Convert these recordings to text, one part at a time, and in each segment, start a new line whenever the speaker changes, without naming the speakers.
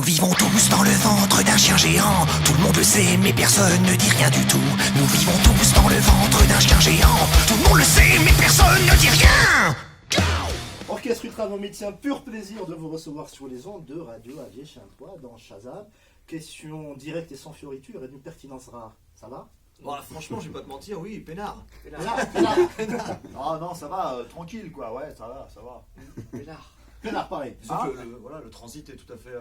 vivons tous dans le ventre d'un chien géant. Tout le monde le sait, mais personne ne dit rien du tout. Nous vivons tous dans le ventre d'un chien géant. Tout le monde le sait, mais personne ne dit rien.
Orchestre Ultra Vomitien, pur plaisir de vous recevoir sur les ondes de Radio Avier Champois dans Shazam. Question directe et sans fioriture et d'une pertinence rare. Ça va?
Bon, franchement, je vais pas te mentir, oui, peinard.
Peinard.
Ah non, ça va, tranquille quoi, ouais, ça va.
Peinard, pareil.
Sauf que le transit est tout à fait...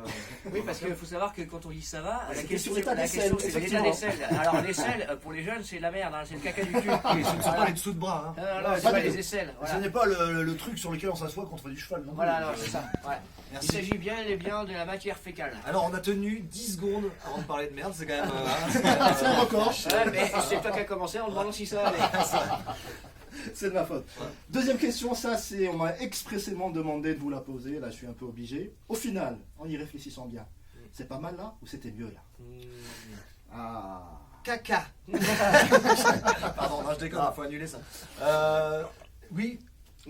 Oui, parce qu'il faut savoir que quand on dit ça va, la
c'est
question
sur l'état des selles,
c'est l'état des selles. Alors les selles, pour les jeunes, c'est la merde, hein, c'est le caca du cul.
Et ce ne sont pas les dessous de bras, hein.
Non, c'est pas les aisselles.
Ce
Voilà,
n'est pas le truc sur lequel on s'assoit contre du cheval. Non
voilà, non, c'est ça. Ouais. Il
Merci.
s'agit bien et bien de la matière fécale.
Alors, on a tenu 10 secondes avant de parler de merde, c'est quand même...
C'est un record.
Ouais, mais c'est toi qui as commencé en demandant si ça allait.
C'est de ma faute.
Ouais.
Deuxième question, ça c'est, on m'a expressément demandé de vous la poser, là je suis un peu obligé. Au final, en y réfléchissant bien, c'est pas mal là ou c'était mieux là? Ah.
Caca. Pardon, non, je déconne, faut annuler ça. Oui,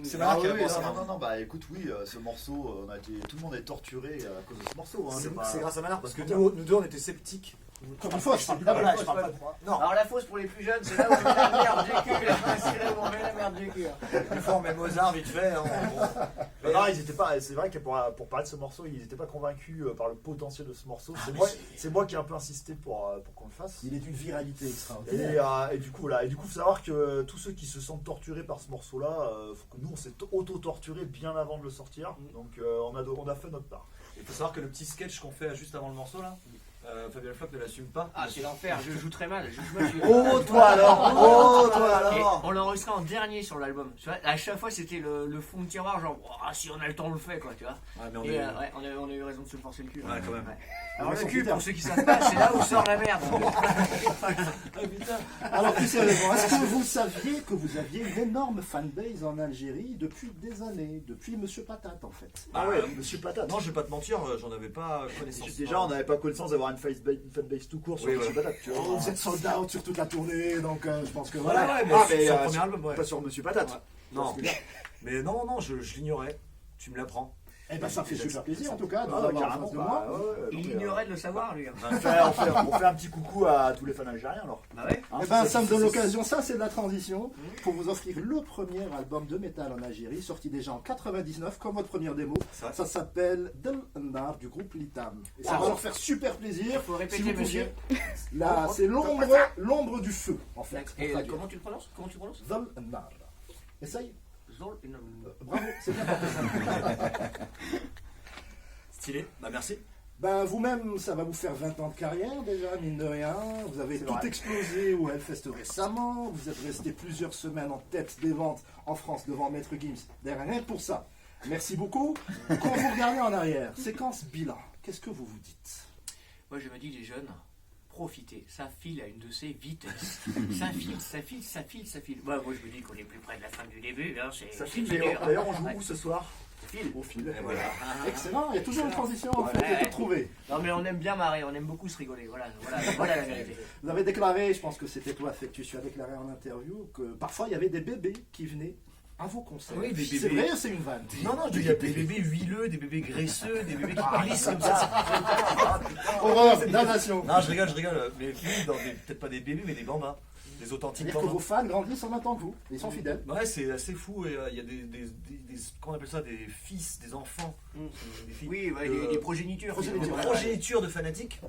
c'est
Ah
malin qui
oui,
a
oui,
pensé.
non, bah écoute, oui, ce morceau, tout le monde est torturé à cause de ce morceau. Hein,
C'est grâce à Manard, parce que nous deux, on était sceptiques.
Comme une fois, évidemment.
Voilà, je parle pas de Non,
Alors la fausse pour les plus jeunes, c'est là où on met la merde du cul. C'est là où on met la merde du cul.
une fois on met Mozart vite fait.
Non, ils étaient pas. C'est vrai que pour parler de ce morceau, ils n'étaient pas convaincus par le potentiel de ce morceau. C'est moi qui ai un peu insisté pour qu'on le fasse.
Il est d'une viralité extraordinaire.
Et du coup, faut savoir que tous ceux qui se sentent torturés par ce morceau-là, faut que nous on s'est auto-torturés bien avant de le sortir. Donc on a fait notre part.
Il faut savoir que le petit sketch qu'on fait juste avant le morceau là, Fabien Floch ne l'assume pas.
Ah, c'est l'enfer, je joue très mal. Moi,
Oh toi alors.
Et on l'a enregistré en dernier sur l'album. Tu vois, à chaque fois, c'était le fond de tiroir, genre, oh, si on a le temps, on le fait, quoi, tu vois.
Ouais, mais on
Et
est...
on a eu raison de se forcer le cul.
Ouais, quand même.
Alors, le cul, pour ceux qui savent pas, c'est là où sort la merde.
Alors plus sérieusement, est-ce que vous saviez que vous aviez une énorme fanbase en Algérie depuis des années, depuis Monsieur Patate en fait?
Ah ouais, Monsieur Patate.
Non, je vais pas te mentir, j'en avais pas connaissance.
Déjà, on n'avait pas connaissance d'avoir une fanbase tout court sur
Oui,
Monsieur
voilà.
Patate, tu vois.
Oh, vous êtes sold out sur toute la tournée, donc je pense que
Voilà,
voilà.
ouais, mais
Ah,
sur
mais,
son premier album, ouais.
Pas sur Monsieur Patate.
Ouais. Non, mais non, je l'ignorais. Tu me l'apprends.
Eh ben ça me fait super plaisir en tout cas de vous
Ah,
avoir en
carrément,
face de
bah,
moi.
ouais,
Il
donc,
ignorait de le savoir, lui.
on fait un petit coucou à tous les fans algériens alors.
Bah ouais.
Eh ben ça me donne l'occasion, ça c'est de la transition, pour vous offrir le premier album de métal en Algérie, sorti déjà en 99 comme votre première démo.
Ça,
Ça s'appelle Del Nar du groupe Litam. Et ça
Wow.
va leur faire super plaisir.
Faut répéter,
Si vous
monsieur.
pouviez. Là, c'est l'ombre du feu en fait.
Et
pour traduire.
comment tu le prononces?
Del Nar. Essaye.
Zol- une-
Bravo, c'est bien porté ça.
stylé. Bah merci.
Ben vous-même, ça va vous faire 20 ans de carrière déjà, mine de rien. Vous avez
C'est
tout
vrai.
explosé au Hellfest récemment. Vous êtes resté plusieurs semaines en tête des ventes en France devant Maître Gims. D'ailleurs, rien que pour ça. Merci beaucoup. Quand vous regardez en arrière, séquence bilan, qu'est-ce que vous vous dites?
Moi, je me dis, les jeunes, profitez. Ça file à une de ces vitesses. Ça file. Moi, je me dis qu'on est plus près de la fin que du début. Hein,
Ça file,
c'est dur.
d'ailleurs on joue
Ouais.
où ce soir?
File.
Au fil.
Et voilà.
Excellent, il y a toujours une transition en fait,
Ouais.
il faut trouver.
Non, mais on aime bien marrer, on aime beaucoup se rigoler. Voilà la vérité.
Vous avez déclaré, je pense que c'était toi, Fectus, tu as déclaré en interview que parfois il y avait des bébés qui venaient à vos concerts.
Oui, des
C'est
bébés.
vrai ou c'est une vanne?
Non, il y a des bébés huileux, des bébés graisseux, des bébés qui glissent comme ça.
Horreur, damnation.
Non, je rigole. Mais oui, peut-être pas des bébés, mais des bambins. Des authentiques
C'est-à-dire que vos
bambins.
fans grandissent en même temps que vous, ils sont fidèles.
Ouais, c'est assez fou. Et il y a comment on appelle ça, des fils, des enfants. Des filles.
Oui, ouais,
De-
des progénitures.
Progénitures.
Des
finalement.
progénitures de fanatiques.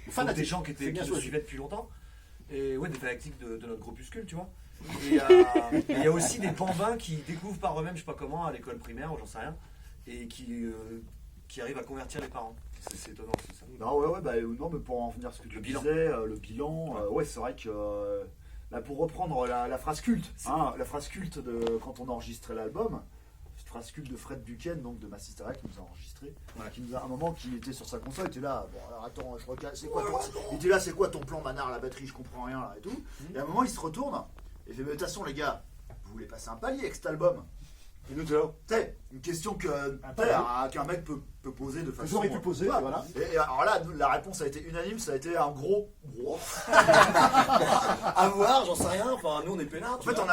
Fanatiques.
Des gens qui
C'est bien
nous
choisi.
suivaient depuis longtemps. Et ouais, des fanatiques de notre groupuscule, tu vois. Et il y a aussi des bambins qui découvrent par eux-mêmes, je sais pas comment, à l'école primaire ou j'en sais rien, et qui arrivent à convertir les parents. C'est étonnant, c'est ça.
Non, ouais, non, mais pour en venir à ce que tu
Le bilan.
disais, le bilan, ouais, c'est vrai que là, pour reprendre la phrase culte, la phrase culte de quand on a enregistré l'album, cette phrase culte de Fred Buchen, donc de Ma Sister qui nous a enregistré,
Ouais.
qui nous a un moment qui était sur sa console, il était là, bon alors attends, je regarde, il était là, c'est quoi ton plan Manard, la batterie, je comprends rien là et tout. Et à un moment il se retourne, et fait, mais de toute façon les gars, vous voulez passer un palier avec cet album. Et nous, tu sais, une question qu'un mec peut poser de façon.
J'aurais pu poser,
Ouais.
voilà.
Et alors là, la réponse a été unanime, ça a été un gros.
À voir, j'en sais rien. Enfin, nous on est peinards.
En fait, on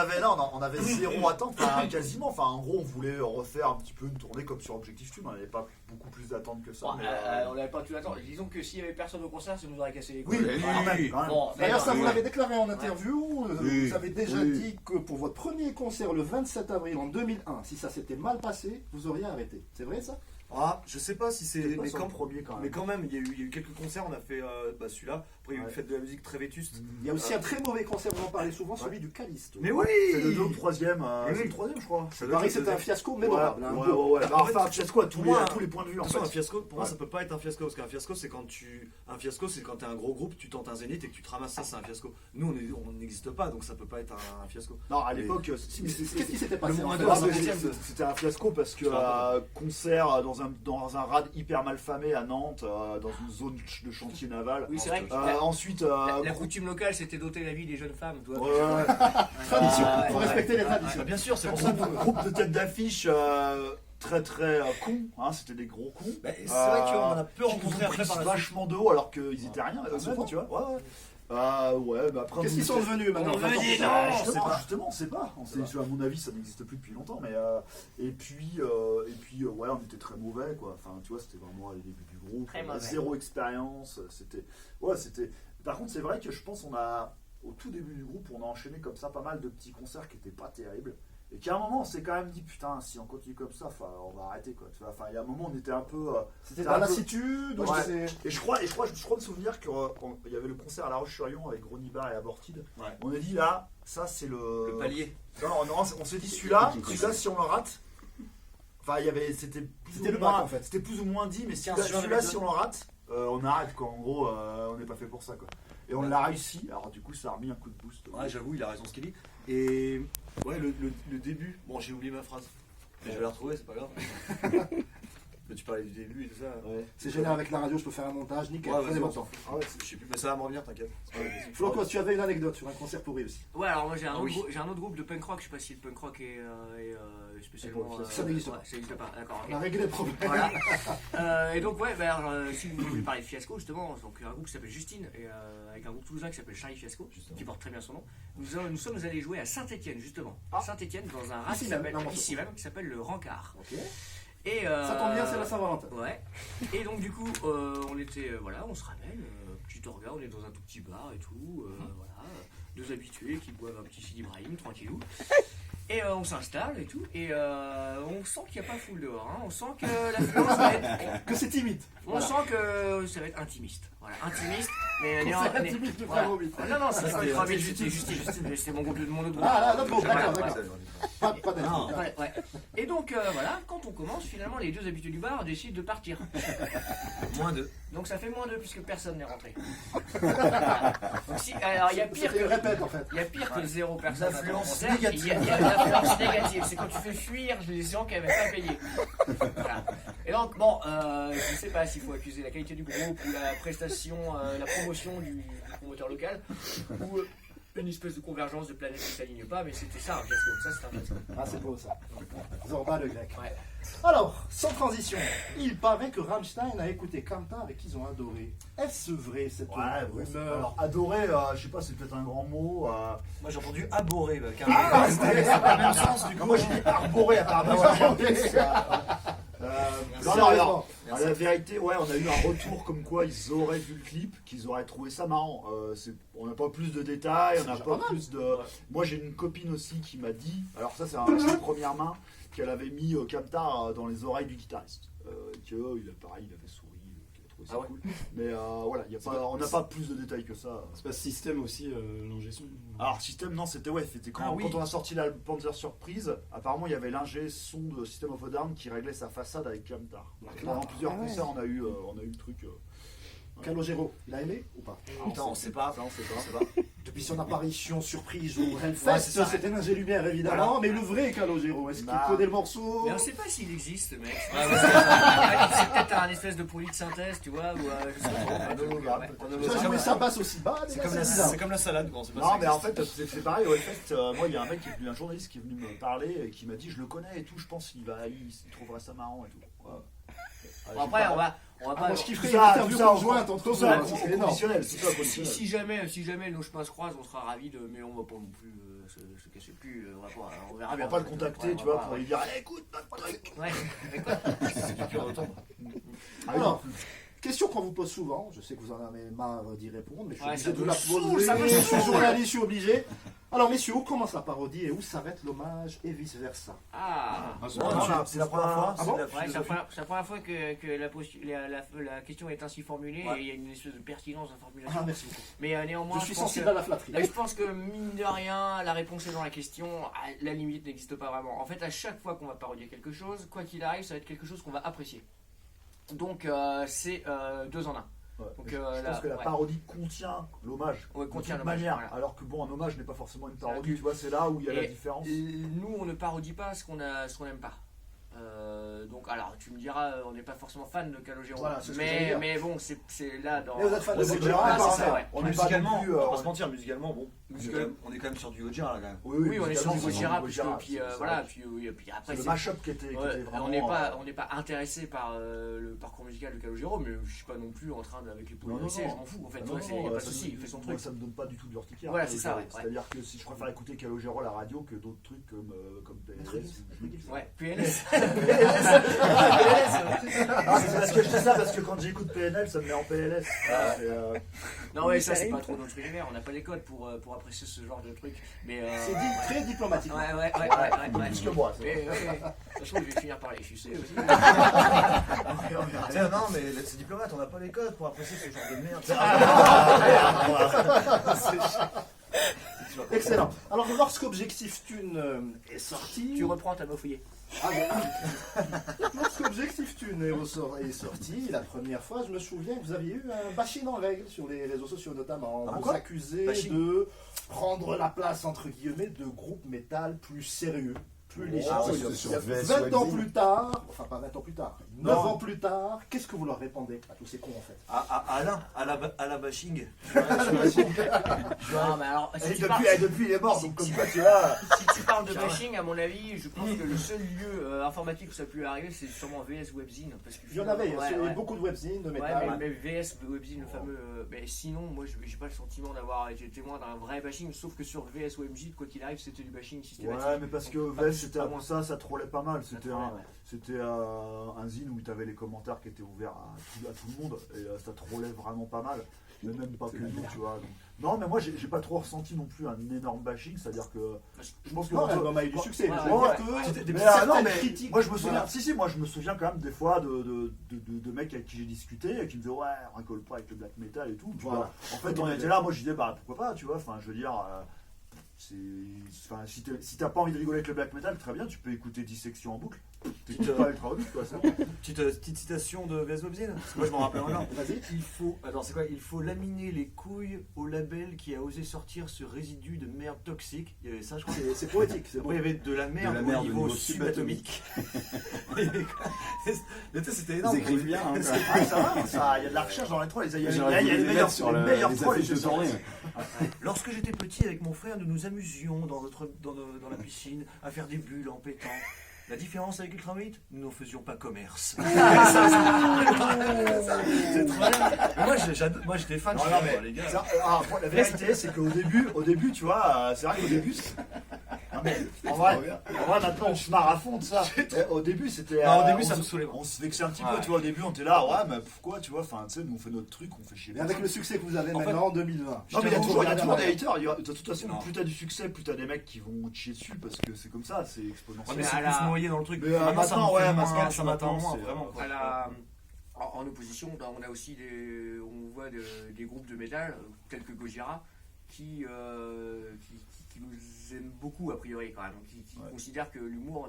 avait zéro attente, enfin, quasiment. Enfin, en gros, on voulait refaire un petit peu une tournée comme sur Objectif Tube. On n'avait pas beaucoup plus d'attente que ça.
Bon,
mais,
on n'avait pas tout attendre. Disons que s'il y avait personne au concert, ça nous aurait cassé les
oui,
couilles.
quand même, quand même.
Bon,
D'ailleurs, ça vous
ouais.
l'avez déclaré en interview.
Oui.
Vous avez déjà
Oui.
dit que pour votre premier concert le 27 avril en 2001, si ça s'était mal passé, vous auriez arrêté. C'est vrai ça?
Ah, je sais pas si c'est.
C'était pas
Mais
sur
quand,
le premier quand même.
mais quand même, il y a eu quelques concerts. On a fait celui-là. Après, il y a eu
Ouais.
une fête de la musique très vétuste.
Il y a aussi un très mauvais concert, vous en parlez souvent, celui du Callisto.
Mais oui.
C'est le 2 ou le 3e.
Oui.
C'est le 3e, je crois.
Ça
Il
doit
paraît
être
que c'était
le
un fiasco mémorable. hein,
Ouais.
Bah, en fait,
Enfin, un fiasco à tous
pour moi,
les points de vue en
Attention, un
fait.
fiasco, pour moi,
Ouais.
ça peut pas être un fiasco. Parce qu'un fiasco, c'est quand t'es un gros groupe, tu tentes un zénith et que tu te ramasses ça, c'est un fiasco. Nous, on n'existe pas, donc ça peut pas être un fiasco.
Non, à l'époque, si, mais
Qu'est-ce qui s'était passé
Le
en
moins
fait
de-
Ah,
c'est
mais
le deuxième.
c'était un fiasco parce que concert dans un rad hyper mal famé à Nantes, dans une zone de chantier naval.
Oui, c'est vrai que
Ensuite,
la coutume locale, c'était d'ôter la vie des jeunes femmes. Toi.
ouais.
Tradition,
Ouais,
il faut
ouais,
respecter les
ouais,
traditions.
Bah, bien sûr, c'est
C'est
pour
pour
ça
ça
que.
groupe de tête d'affiche très très con, hein, c'était des gros cons.
Bah, c'est vrai qu'on en a peu
Qui
rencontré
nous ont
après
pris
par la suite.
vachement de haut alors qu'ils étaient rien eux-mêmes,
souvent
tu vois. Ouais. Ouais, bah après.
Qu'est-ce qu'ils sont devenus maintenant?
On veut des
Bah,
noms.
Justement, on sait pas. À mon avis, ça n'existe plus depuis longtemps. Mais et puis, ouais, on était très mauvais, quoi. Enfin, tu vois, c'était vraiment les débuts du groupe.
Très
On a
mauvais.
zéro expérience. C'était. Par contre, c'est vrai que je pense au tout début du groupe, on a enchaîné comme ça pas mal de petits concerts qui étaient pas terribles. Et qu'à un moment, on s'est quand même dit, putain, si on continue comme ça, on va arrêter, quoi. Tu vois, enfin, il y a un moment, on était un peu.
C'était
un
dans
peu-
lassitude ou
Ouais.
c'est...
Et je crois me souvenir qu'il y avait le concert à La Roche-sur-Yon avec Ronnie Barr et Abortide.
Ouais.
On a dit là, ça c'est le.
Le palier.
Non, on s'est dit celui-là, si on le rate. Enfin, c'était plus
C'était
ou
le
moins,
bac, en fait.
C'était plus ou moins dit, mais
Tiens,
celui-là, si on le rate, on arrête quoi. En gros, on n'est pas fait pour ça quoi. Et on l'a réussi. Alors du coup, ça a remis un coup de boost.
Ouais, j'avoue, il a raison ce qu'il dit. Et ouais, le début, bon, j'ai oublié ma phrase. Mais je vais la retrouver, c'est pas grave. Mais tu parlais du début et tout ça.
Ouais.
C'est génial avec la radio, je peux faire un montage, nickel,
Ouais,
prenez
vas-y,
votre temps.
Ah ouais, je sais plus, mais ça va me revenir, t'inquiète. C'est pas la question.
Flo, toi, tu avais une anecdote sur un concert pourri aussi.
Ouais, alors moi j'ai un,
Ah
autre
oui.
j'ai un autre groupe de punk rock. Je sais pas si le punk rock est spécialement.
Ça n'existe
ouais,
pas.
ça n'existe pas, d'accord. ok.
On a réglé le problème.
Voilà. Et donc, ouais, bah, alors, si vous voulez parler de Fiasco, justement, donc un groupe qui s'appelle Justine, et avec un groupe toulousain qui s'appelle Charlie Fiasco, qui porte très bien son nom, nous sommes allés jouer à Saint-Etienne, justement.
Ah.
Saint-Etienne, dans un rad
Ici
qui
même,
s'appelle
non,
ici même, qui s'appelle le Rancard.
Ok.
Et,
Ça tombe bien, c'est la Saint-Valentin.
Ouais. Et donc, du coup, on était, voilà, on se ramène, petit orga, on est dans un tout petit bar et tout, voilà, deux habitués qui boivent un petit Sidi Ibrahim, tranquillou. Et on s'installe et tout, et on sent qu'il n'y a pas foule dehors, hein. On sent que l'affluence va être.
Que c'est timide.
On sent que ça va être intimiste. Voilà, intimiste, mais
Concert intimiste du
voilà.
frère Hobbit.
Non, non, c'est pas le frère Hobbit, c'était Justine. C'est mon groupe, mon autre groupe.
Ah, là, l'autre groupe,
Voilà,
d'accord,
voilà.
d'accord. Pas
Non.
d'accord.
Ouais, ouais. Et donc voilà, quand on commence, finalement les deux habitués du bar décident de partir.
Moins de.
Donc ça fait moins deux puisque personne n'est rentré. Voilà. Donc, alors il y a pire
C'était une
que
répète en fait.
il y a pire que zéro personne.
L'influence
à ton concert.
négative.
Il y a l'influence négative. C'est quand tu fais fuir les gens qui n'avaient pas payé. Voilà. Et donc bon, je ne sais pas s'il faut accuser la qualité du groupe ou la prestation, la promotion du promoteur local ou une espèce de convergence de planètes qui ne s'alignent pas, mais c'était ça un fiasco. Ça c'est un fiasco.
Ah, c'est beau ça. Zorba le grec.
Ouais.
Alors, sans transition, il paraît que Rammstein a écouté Kanta avec qui ils ont adoré. Est-ce vrai cette
Ouais, bon,
rumeur?
alors adorer, je sais pas, c'est peut-être un grand mot.
Moi j'ai entendu abhorrer, bah, carrément.
Ah,
c'est pas le même sens du coup. Moi j'ai dit arborer apparemment. Alors, la vérité, ouais, on a eu un retour comme quoi ils auraient vu le clip, qu'ils auraient trouvé ça marrant. On n'a pas plus de détails, on n'a
déjà
pas
pas mal.
plus de. Moi j'ai une copine aussi qui m'a dit, alors ça c'est la première main, qu'elle avait mis Kamtar dans les oreilles du guitariste. Il avait souri, qu'il a trouvé ça
Ah ouais.
cool. Mais voilà, on n'a pas plus de détails que ça.
C'est pas système aussi, l'ingé son.
Alors System, non, c'était quand,
Ah oui.
quand on a sorti l'album Panzer Surprise, apparemment il y avait l'ingé son de System of a Down qui réglait sa façade avec Kamtar. Pendant plusieurs concerts on a eu le truc
Calogero, il a aimé ou pas?
Putain, on sait pas.
Ça, on sait
On
pas.
sait pas.
Depuis son apparition surprise au
Ouais,
Hellfest,
c'est ça.
c'était Nager Lumière évidemment,
Voilà.
mais le vrai Calogero, est-ce qu'il
Bah.
connaît le morceau?
Mais on sait pas s'il existe, ce mec. C'est peut-être un espèce de produit de synthèse, tu vois, ou je sais pas.
Tu as joué sa basse aussi bas,
C'est comme la salade, quand on sait pas
Non,
si
mais
ça
en fait, c'est pareil. Au Hellfest, moi, il y a un mec qui est venu, un journaliste qui est venu me parler et qui m'a dit je le connais et tout. Je pense qu'il trouverait ça marrant et tout. Ouais.
Bon, après, on va
Ah,
pas.
moi je kifferais
Tout
une
ça,
interview
tout ça,
conjointe entre
tout
vous,
ça,
hein,
au
ce serait énorme.
conditionnel, c'est ça, au conditionnel.
Si jamais nos chemins se croisent, on sera ravis de. Mais on va pas non plus se cacher plus. On verra
On
bien.
va pas le contacter, tu vois, pour lui dire écoute notre truc.
Ouais, écoute.
Alors, question qu'on vous pose souvent, je sais que vous en avez marre d'y répondre, mais je suis
Ouais,
obligé
ça
de vous
me
la
saoule,
poser.
ça me
Je suis
saoule.
journaliste, je suis obligé. Alors messieurs, où commence la parodie et où s'arrête l'hommage et vice versa?
Ah.
c'est
Non,
pas-
c'est la première fois.
Ah bon
Ouais, c'est la première fois que la question est ainsi formulée
Ouais.
et il y a une espèce de pertinence dans la formulation.
Ah merci beaucoup.
Mais néanmoins,
Je suis
pense
sensible
que-
à la flatterie.
Là, je pense que mine de rien, la réponse est dans la question. La limite n'existe pas vraiment. En fait, à chaque fois qu'on va parodier quelque chose, quoi qu'il arrive, ça va être quelque chose qu'on va apprécier. Donc, c'est 2 en 1.
Ouais.
Donc,
Je
là,
pense que la
ouais.
parodie contient l'hommage.
Ouais, contient
de toute
l'hommage,
manière.
voilà.
Alors que bon, un hommage n'est pas forcément une
C'est vrai
parodie.
que-
Tu vois, c'est là où il y a la
Et-
différence.
Nous, on ne parodie pas ce qu'on n'aime pas. Donc, alors, tu me diras, on n'est pas forcément fan de Calogero.
Voilà, c'est ce que j'allais dire.
mais bon, c'est là dans.
Mais vous êtes fan de
c'est
Gojira,
Gojira,
par
c'est ça,
exemple.
ouais.
On n'est pas
musicalement,
non plus.
on va pas se mentir, musicalement, bon.
Musical-
On est quand même sur du Gojira là quand même.
Oui, on est sur du
musicalement,
Gojira,
c'est
puisque,
Gojira,
puis
c'est-
voilà,
c'est-
puis après,
C'est le
c'est-
mashup qui était
ouais,
vraiment.
on n'est pas intéressé par le parcours musical de Calogero, mais je suis pas non plus en train de, avec les poules
Non, non,
je
non.
m'en fous en fait,
Ah
tu
non,
vois, il
non,
n'y a pas de
ça
souci,
me-
il fait son
moi,
truc.
ça me donne pas du tout de l'urticaire.
Voilà, c'est ça, ouais,
C'est-à-dire que si je préfère écouter Calogero à la radio que d'autres trucs comme PNL.
Ouais, PNS.
Ah, c'est parce que je dis ça parce que quand j'écoute PNL, ça me met en PLS. Ah, c'est,
Non, ouais, ça c'est pas trop notre univers, on n'a pas les codes pour apprécier ce genre de truc. Mais
C'est dit très diplomatique.
ouais.
plus que moi.
Mais, de toute façon, je vais finir par les sucer aussi.
Tiens, non, mais c'est diplomate, on n'a pas les codes pour apprécier ce genre de merde.
Excellent. Alors lorsqu'Objectif Thune est sorti,
Tu reprends ta fouillée.
Ah, lorsqu'Objectif Thune est sorti, la première fois, je me souviens que vous aviez eu un bashing en règle sur les réseaux sociaux notamment.
Ah,
On vous
quoi
accusait
Bashing.
de prendre la place entre guillemets de groupes métal plus sérieux, plus légers.
Ah,
oui, c'était sur VS
20 ans
Webzine.
plus tard, enfin pas 20 ans plus tard, 9 ans plus tard, qu'est-ce que vous leur répondez à tous ces cons en fait?
Alain, à la bashing.
Non, mais alors,
Et
si tu parles-
depuis, il est mort, donc comme
si-
quoi tu vois.
si tu parles de bashing, à mon avis, je pense que le seul lieu informatique où ça a pu arriver, c'est sûrement VS Webzine. Parce que
Il y en avait,
ouais,
il y avait
ouais.
beaucoup de webzines, de
Ouais,
métal.
mais VS Webzine, le fameux. Mais sinon, moi, j'ai pas le sentiment d'avoir été témoin d'un vrai bashing, sauf que sur VS Webzine, quoi qu'il arrive, c'était du bashing systématique.
Ouais, mais parce que VS, c'était avant ça trollait pas mal.
Ça
C'était
trollait,
un,
ouais.
c'était un zine où tu avais les commentaires qui étaient ouverts à tout le monde et ça trollait vraiment pas mal. Mais même pas que nous, tu vois. Donc. Non, mais moi, j'ai pas trop ressenti non plus un énorme bashing, c'est-à-dire que je pense que.
Non, l'album a eu du succès.
Ouais,
Je veux
ouais,
dire
ouais.
que
C'était des
Mais,
certaines
non, mais
critiques.
moi je me souviens,
Voilà.
si moi je me souviens quand même des fois de mecs avec qui j'ai discuté et qui me disaient ouais, on rigole pas avec le black metal et tout. Tu
Voilà.
vois. En fait, on était là, moi je disais bah pourquoi pas, tu vois. Enfin, je veux dire, si t'as pas envie de rigoler avec le black metal, très bien, tu peux écouter Dissection en boucle. T'écoutes pas Ultra Orbit, quoi. C'est bon.
Petite citation de VS Webzine, parce que moi je m'en rappelle encore.
Vas-y.
Il faut laminer les couilles au label qui a osé sortir ce résidu de merde toxique. Il y avait ça, je crois.
C'est poétique, c'est beau.
Après, il y avait de la merde,
De la merde
au
au
niveau
niveau
subatomique. Mais tu sais, c'était énorme.
Ils écrivent bien. Hein, quoi.
Ah, ça va, il y a de la recherche dans les trolls. Il y a
J'aurais
les
voulu les
meilleurs
mettre sur
les meilleurs
les
trolls.
affiches de tournée.
Lorsque j'étais petit avec mon frère, nous nous amusions dans la piscine à faire des bulles en pétant. La différence avec Ultramite, nous n'en faisions pas commerce. C'est trop bien. Mais moi j'étais fan de
Non,
ça,
mais
les gars.
la vérité, c'est qu'au début, tu vois, c'est vrai qu'au début, non, mais en vrai, maintenant on se marre à fond de ça. Au début, c'était.
Non, au début, ça
on
me
se-
saoulait, moi.
On se vexait un petit
Ouais.
peu, tu vois. Au début, on était là, ouais, mais pourquoi, tu vois, enfin, tu sais, nous on fait notre truc, on fait chier.
Mais avec le succès que vous avez
En fait-
maintenant en 2020.
Non, mais il y a toujours des haters. De toute façon,
Non.
plus t'as du succès, plus t'as des mecs qui vont te chier dessus parce que c'est comme ça, c'est
Ouais,
exponentiel.
mais
Mais
c'est
à
plus
la-
noyé dans le truc.
Mais,
Maintenant, ça
maintenant,
me fait
ouais,
moins,
maintenant,
ça m'atteint
maintenant,
moins,
c'est-
vraiment. quoi.
En opposition, on a aussi on voit des groupes de métal tels que Gojira qui nous aiment beaucoup a priori quand même, qui considèrent que l'humour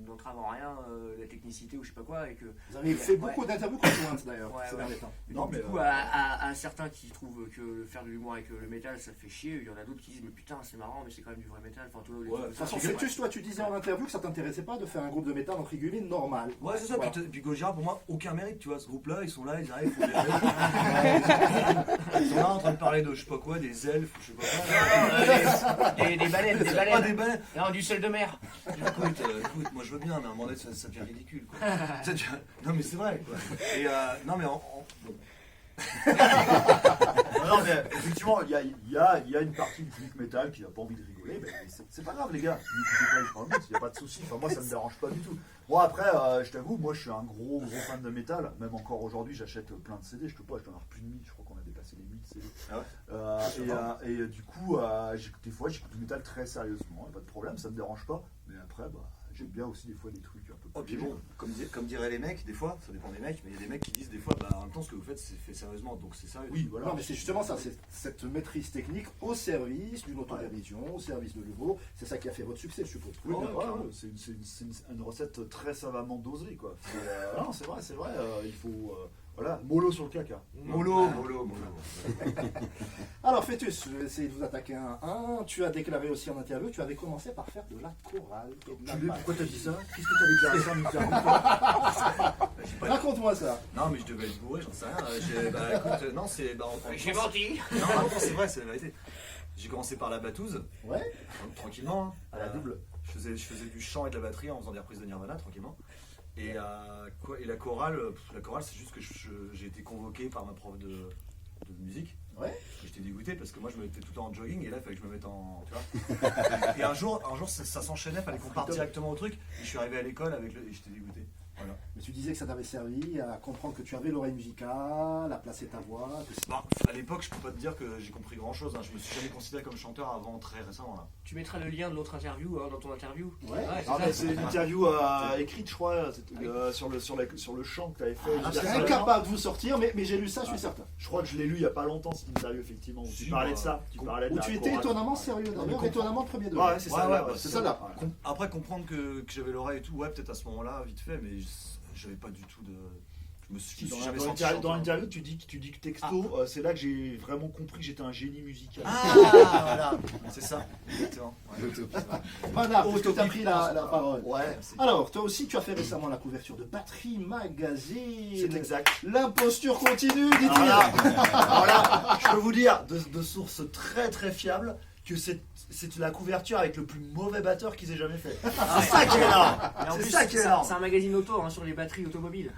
n'entrave en rien la technicité ou je sais pas quoi et que
Vous avez fait beaucoup d'interviews conjointes d'ailleurs
Ouais,
ces
ouais.
derniers temps.
et
Non,
donc,
mais,
du coup à certains qui trouvent que faire de l'humour avec le métal ça fait chier, il y en a d'autres qui disent mais putain c'est marrant mais c'est quand même du vrai métal, enfin tout
De toute façon, Fœtus, toi tu disais en interview que ça t'intéressait pas de faire un groupe de métal entre guillemets normal.
Ouais, c'est ça.
Voilà.
Puis Gojira, pour moi, aucun mérite, tu vois. Ce groupe-là, ils sont là, ils arrivent, ils sont là en train de parler de je sais pas quoi, des elfes, je sais pas quoi.
des baleines, des
Ah,
baleines.
des baleines.
Non, du sel de mer.
Écoute, moi je veux bien, mais à un moment donné, ça devient ridicule, quoi. Non, mais c'est vrai, quoi. Et non, mais bon.
Non, mais effectivement, il y a une partie du public métal qui n'a pas envie de rigoler, mais c'est pas grave, les gars. N'écoutez pas les Fragments, il n'y a pas de souci. Enfin, moi, ça me dérange pas du tout. Moi, après, je t'avoue, moi, je suis un gros fan de métal. Même encore aujourd'hui, j'achète plein de CD. Je dois en avoir plus de 1000. Je crois qu'on a dépassé les 1000 CD.
Ah ouais.
Et du coup, des fois, j'écoute du métal très sérieusement. Pas de problème, ça me dérange pas. Mais après, j'aime bien aussi des fois des trucs un peu
Oh,
plus
puis bon, comme diraient les mecs, des fois, ça dépend des mecs, mais il y a des mecs qui disent des fois, en même temps, ce que vous faites, c'est fait sérieusement, donc c'est sérieux.
Oui, voilà.
Non mais c'est justement ça, c'est cette maîtrise technique au service d'une autodérision, au service de l'humour. C'est ça qui a fait votre succès, je suppose.
Oui,
Ouais,
bien,
carrément.
c'est une recette très savamment dosée, quoi. Non, c'est vrai, il faut... voilà, mollo sur le caca.
Mollo.
Alors Fœtus, je vais essayer de vous attaquer un à un. Tu as déclaré aussi en interview, tu avais commencé par faire de la chorale et de la basse.
Pourquoi t'as dit ça? Qu'est-ce que t'as déclaré ça en interview, toi?
Raconte-moi ça.
Non, mais je devais être bourré, j'en sais rien. Écoute, non, c'est.
J'ai menti.
Non, c'est vrai, c'est la vérité. J'ai commencé par la batouze,
Ouais.
tranquillement. Hein.
À la double.
Je faisais du chant et de la batterie en faisant des reprises de Nirvana, tranquillement. Et la chorale, c'est juste que j'ai été convoqué par ma prof de musique.
Ouais.
Et j'étais dégoûté parce que moi je me mettais tout le temps en jogging et là il fallait que je me mette en. Tu vois. Et un jour ça s'enchaînait, fallait qu'on parte directement au truc. Et je suis arrivé à l'école et j'étais dégoûté. Voilà.
Mais tu disais que ça t'avait servi à comprendre que tu avais l'oreille musicale, à placer ta voix, tout ça.
Bon, à l'époque, je peux pas te dire que j'ai compris grand chose. Hein. Je me suis jamais considéré comme chanteur avant très récemment. Là.
Tu mettras le lien de l'autre interview dans ton interview.
Ouais.
c'est
Ah,
ça.
mais c'est une interview écrite, je crois, sur le chant que tu avais fait.
Je serais incapable de vous sortir, mais j'ai lu ça, je suis certain.
Je crois que je l'ai lu il n'y a pas longtemps, cette interview, effectivement, où tu
Si,
parlais
bah,
de ça. Tu parlais de
Où
la
tu étais
chorale.
étonnamment sérieux d'ailleurs, étonnamment le premier degré.
Ouais, c'est ça,
Ouais,
là,
bah,
c'est ça, là.
Ouais.
Après, comprendre que j'avais l'oreille et tout, ouais, peut-être à ce moment-là, vite fait, mais j'avais pas du tout de. Je me suis jamais senti
Dans
chanteur.
l'interview, tu dis que texto, c'est là que j'ai vraiment compris que j'étais un génie musical.
Ah, voilà, c'est ça, exactement. Ouais.
Voilà, puisque tu as pris la parole.
Ouais,
Alors, toi aussi, tu as fait récemment la couverture de Batterie
C'est
Magazine.
exact.
L'imposture continue, dit-il.
Alors là, je peux vous dire, de sources très très fiables, que c'est la couverture avec le plus mauvais batteur qu'ils aient jamais fait. C'est ça qui est là.
Et en
C'est
plus,
ça qui est
c'est
là.
un magazine auto sur les batteries automobiles.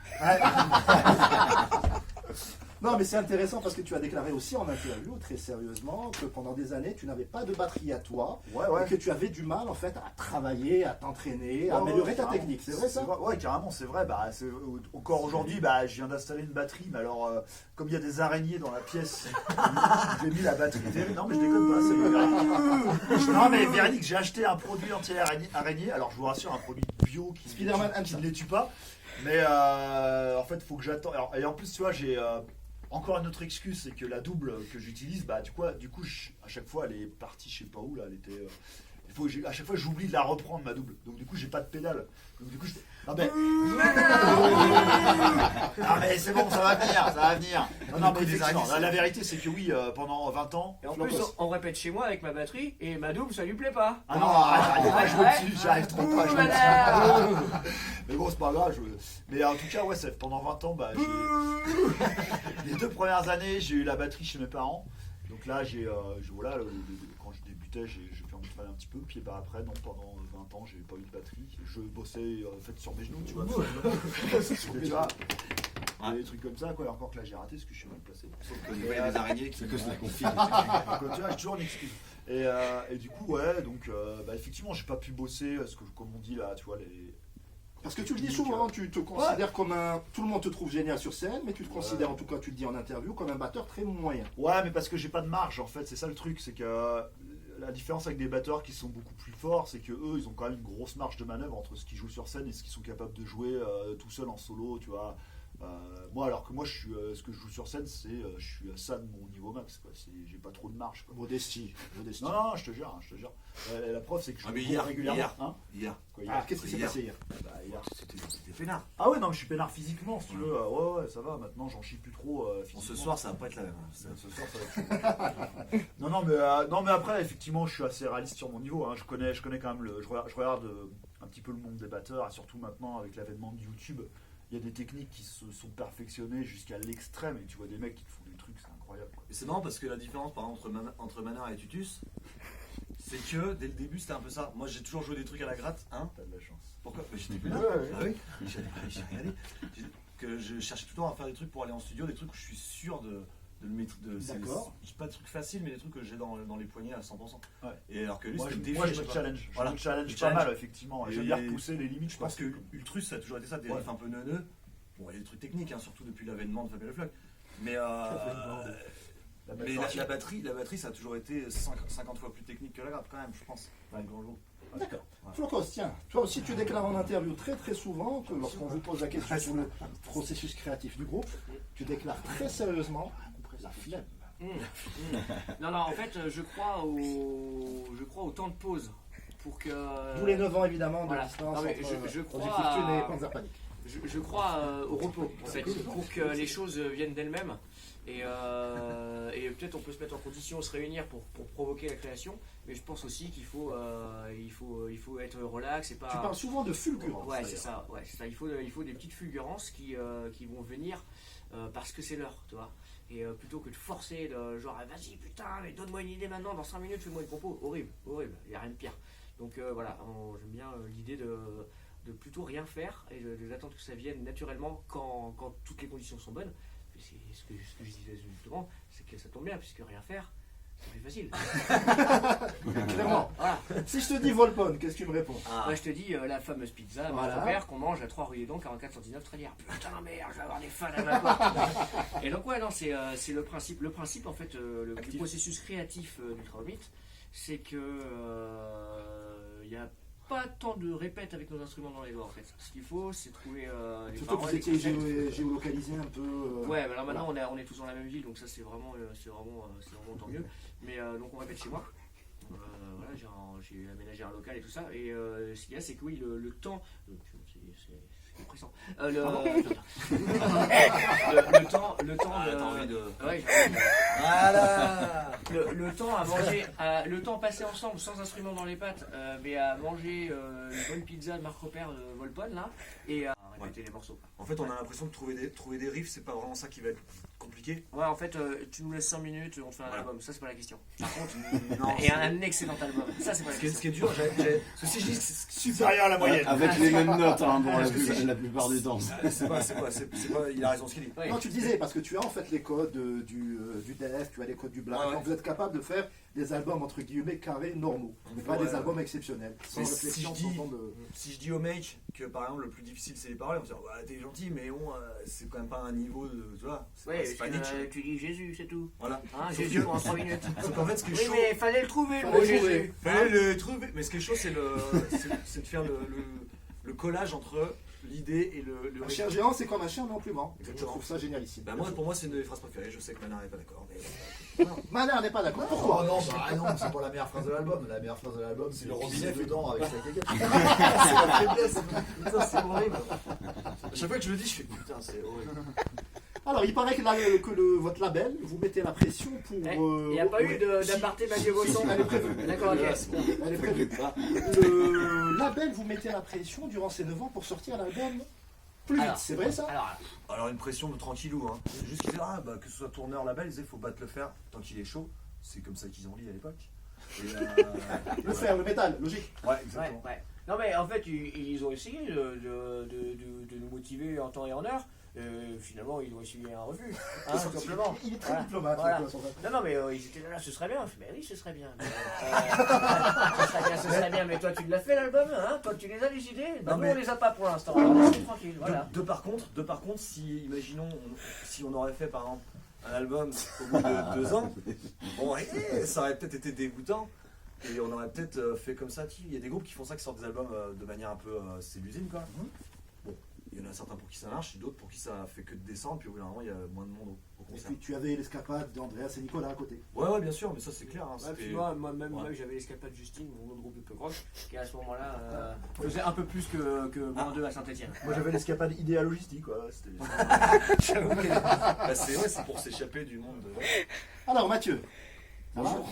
Non, mais c'est intéressant parce que tu as déclaré aussi en interview, très sérieusement, que pendant des années, tu n'avais pas de batterie à toi.
Ouais,
Et que tu avais du mal, en fait, à travailler, à t'entraîner, à améliorer ta
carrément.
technique. C'est vrai, ça?
Ouais, carrément, c'est vrai. Encore aujourd'hui, je viens d'installer une batterie, mais alors, comme il y a des araignées dans la pièce, j'ai mis la batterie. Non, mais je déconne pas, c'est Véronique. Non, mais Véronique, j'ai acheté un produit anti-araignée. Alors, je vous rassure, un produit bio qui
Spider-Man
qui ne les tue pas. Mais en fait, il faut que j'attende. Et en plus, tu vois, j'ai encore une autre excuse, c'est que la double que j'utilise, du coup, à chaque fois, elle est partie, je sais pas où, là, elle était. À chaque fois, j'oublie de la reprendre, ma double. Donc, du coup, j'ai pas de pédale. Donc, du coup, non, mais c'est bon, ça va venir. Non, mais effectivement, la vérité, c'est que oui, pendant 20 ans.
Et en plus, on répète chez moi avec ma batterie et ma double, ça lui plaît pas.
Ah non, j'arrive trop pas.
Voilà.
Mais bon, c'est pas grave. Mais en tout cas, ouais, pendant 20 ans, les 2 premières années, j'ai eu la batterie chez mes parents. Donc là, voilà, quand je débutais, j'ai pu en travailler un petit peu. Puis après, non, pendant 20 ans, j'ai pas eu de batterie. Je bossais en fait sur mes genoux, tu vois. Tu vois, des trucs comme ça, quoi. Et encore que là, j'ai raté parce que je suis mal placé.
Sauf que il y a des araignées qui.
C'est que cela confirme.
Donc, tu vois, j'ai toujours une excuse. Et du coup, ouais, donc effectivement, j'ai pas pu bosser, parce que comme on dit là, tu vois,
Parce que tu le dis souvent, tu te considères comme un... Tout le monde te trouve génial sur scène, mais tu te considères, en tout cas, tu le dis en interview, comme un batteur très moyen.
Ouais, mais parce que j'ai pas de marge, en fait, c'est ça le truc, c'est que la différence avec des batteurs qui sont beaucoup plus forts, c'est que eux, ils ont quand même une grosse marge de manœuvre entre ce qu'ils jouent sur scène et ce qu'ils sont capables de jouer tout seul en solo, tu vois. Moi, alors que moi, ce que je joue sur scène, c'est je suis à ça de mon niveau max. Quoi. J'ai pas trop de marge. Quoi.
Modestie.
Non, je te jure. La preuve, c'est que je
Ah, mais
joue
hier,
régulièrement.
hier.
Hein
Hier.
Quoi, hier
Ah, qu'est-ce qui s'est
Hier.
passé hier?
Hier.
C'était peinard.
Ah ouais, non, mais je suis peinard physiquement, si tu veux. Ouais, ça va. Maintenant, j'en chie plus trop
Bon,
physiquement.
ce soir, ça va pas être la même.
Ce soir, ça va être chaud. non, mais après, effectivement, je suis assez réaliste sur mon niveau. Hein. Je connais quand même je regarde un petit peu le monde des batteurs, et surtout maintenant avec l'avènement de YouTube. Il y a des techniques qui se sont perfectionnées jusqu'à l'extrême et tu vois des mecs qui te font des trucs, c'est incroyable. Quoi.
Et c'est marrant parce que la différence par exemple entre Manard et Tutus, c'est que dès le début c'était un peu ça. Moi j'ai toujours joué des trucs à la gratte, hein.
T'as de la chance.
Pourquoi? Mais j'étais plus là.
Ouais.
Ah oui. J'ai regardé. Que je cherchais tout le temps à faire des trucs pour aller en studio, des trucs où je suis sûr de le mettre.
D'accord.
C'est pas des trucs faciles, mais des trucs que j'ai dans les poignets à 100%.
Ouais.
Et alors que lui,
Moi,
c'était
je,
le défi.
moi,
je
je
sais
me
pas.
challenge.
Voilà.
Je me challenge
Le
pas
challenge.
mal, effectivement.
Et
J'aime bien repousser les limites.
Je pense que Ultrus ça a toujours été ça, des
Ouais.
riffs un peu neuneux. Bon, il y a des trucs techniques, hein, surtout depuis l'avènement de Fabien Le Floch. Mais, la batterie, ça a toujours été 50 fois plus technique que la gratte, quand même, je pense, dans le grand jour.
D'accord. Flocos, tiens, toi aussi tu déclares en interview très très souvent que lorsqu'on vous pose la question sur le processus créatif du groupe, tu déclares très sérieusement la flemme.
Non, en fait, je crois au temps de pause. Pour que.
D'où les 9 ans évidemment de
voilà.
distance
Non, mais
entre
je crois
Objectif Thune
à-
et Panzer Panic.
Je crois au repos, en fait, pour que les choses viennent d'elles-mêmes. Et peut-être on peut se mettre en condition, se réunir pour provoquer la création. Mais je pense aussi qu'il faut être relax et pas.
Tu parles souvent de fulgurance.
Ouais,
d'ailleurs.
c'est ça. Ouais, c'est ça. Il faut des petites fulgurances qui vont venir parce que c'est l'heure, tu vois. Et plutôt que de forcer, genre ah, vas-y putain, mais donne-moi une idée maintenant, dans 5 minutes fais-moi une compo. Horrible, il n'y a rien de pire. Donc voilà, j'aime bien l'idée de plutôt rien faire et d'attendre que ça vienne naturellement quand toutes les conditions sont bonnes. Et c'est ce que je disais justement, c'est que ça tombe bien, puisque rien faire, c'est plus facile.
Clairement.
Voilà.
Si je te dis Volpone, qu'est-ce que tu me réponds?
Moi je te dis la fameuse pizza,
Voilà.
mon père qu'on mange à 3 rue des Dons, 44 cm très lière. Putain merde, je vais avoir des fans à ma porte. Et donc ouais, non, c'est le principe. Le principe en fait, du processus créatif du Traumite, c'est que il n'y a pas tant de répètes avec nos instruments dans les doigts en fait. Ce qu'il faut, c'est trouver les
Surtout que
paroles.
vous étiez géolocalisé un peu.
Ouais, alors maintenant on est tous dans la même ville, donc ça c'est vraiment tant mieux. Mais donc on répète chez moi. Voilà, j'ai aménagé un local et tout ça. Et ce qu'il y a, c'est que oui, le temps. C'est oppressant. Le temps
Ah, t'as envie de.
Ouais,
Voilà.
le temps à manger, le temps passé ensemble sans instrument dans les pattes, mais à manger une bonne pizza de Marc Repère de Volpone là, et à répéter les morceaux.
En fait, on a l'impression que trouver des riffs, c'est pas vraiment ça qui va être compliqué.
Ouais, en fait, tu nous laisses 5 minutes, on te fait un
Voilà.
album, ça c'est pas la question. Par contre,
Non,
et un excellent album, ça c'est pas la
ce
question.
qui est dur, ceci je dis, c'est
supérieur à la moyenne.
Avec les mêmes notes hein, pour
Parce que si-
la plupart du temps.
c'est pas, il a raison ce qu'il dit.
Ouais.
Non, tu disais, parce que tu as en fait les codes du def, tu as les codes du black.
Ouais, ouais.
Donc vous êtes capable de faire des albums entre guillemets carrés normaux, mais pas
Ouais,
des
ouais.
albums exceptionnels. Sans
Mais
réflexion,
si je dis-
sans temps de.
Si je dis au mec que par exemple le plus difficile c'est les paroles, on va se dire ouais, t'es gentil, mais bon, c'est quand même pas un niveau de. Tu vois, c'est
Ouais,
pas Nietzsche.
tu dis Jésus, c'est tout.
Voilà.
Hein,
Sauf
Jésus
que-
pendant 3 minutes.
Sauf qu'en fait, ce qui est
Oui,
chaud.
mais fallait le trouver,
Fallait
le mot
le trouver.
Jésus.
Fallait le trouver. Mais ce qui est chaud, c'est c'est de faire le collage entre l'idée et le
Un chien géant, c'est comme un chien non plus grand. Je
Exactement.
trouve ça génial ici.
Bah, pour moi, c'est une de mes phrases préférées. Je sais que Manard n'est pas d'accord, mais.
Manard n'est pas d'accord.
Oh
Pourquoi?
non, non, c'est pas la meilleure phrase de l'album. La meilleure phrase de l'album, c'est le robinet dedans avec sa caquette.
C'est la faiblesse. Putain, c'est horrible. À chaque fois que je le dis, je fais putain, c'est horrible.
Alors, il paraît que, votre label, vous mettez la pression pour.
Il n'y a pas eu d'aparté Mathieu Bosson.
elle est prévue.
D'accord, ok.
Elle est prévue. Le label, vous mettez la pression durant ces 9 ans pour sortir l'album plus vite.
Alors,
C'est vrai ça?
Alors, une pression de tranquillou. Hein. C'est juste qu'ils disaient, que ce soit tourneur label, ils disaient, faut battre le fer tant qu'il est chaud. C'est comme ça qu'ils ont dit à l'époque. Et,
Le fer, le métal, logique.
Ouais, exactement.
Ouais. Non mais en fait ils ont essayé de nous motiver en temps et en heure. Finalement ils ont essuyé un refus, hein, tout simplement.
Il est très
Voilà.
diplomate.
Voilà.
quoi, son-
Non mais ils étaient là, ce serait bien. Je fais, mais oui ce serait bien. Mais, ce serait bien, mais toi tu l'as fait l'album, hein? Toi tu les as les idées, bah,
Non,
nous
mais-
on les a pas pour l'instant, alors laisse-nous tranquille, voilà.
De par contre, si, imaginons, si on aurait fait par exemple un album au bout de 2 ans, bon, ça aurait peut-être été dégoûtant. Et on aurait peut-être fait comme ça. Il y a des groupes qui font ça, qui sortent des albums de manière un peu. C'est l'usine quoi. Bon, Il y en a certains pour qui ça marche, d'autres pour qui ça fait que de descendre, puis au bout d'un moment il y a moins de monde au
Et
concert.
puis tu avais l'escapade d'Andreas et Nicolas à côté.
Ouais, bien sûr, mais ça c'est clair. Hein,
Ouais, puis
c'était-
moi, j'avais l'escapade Justine, mon autre groupe de punk rock, qui à ce moment-là faisait un peu plus que moins 2 à Saint-Etienne.
Moi j'avais l'escapade idéa logistique, quoi. C'était...
J'avoue que- bah, c'est pour s'échapper du monde.
Alors Mathieu,
Bonjour.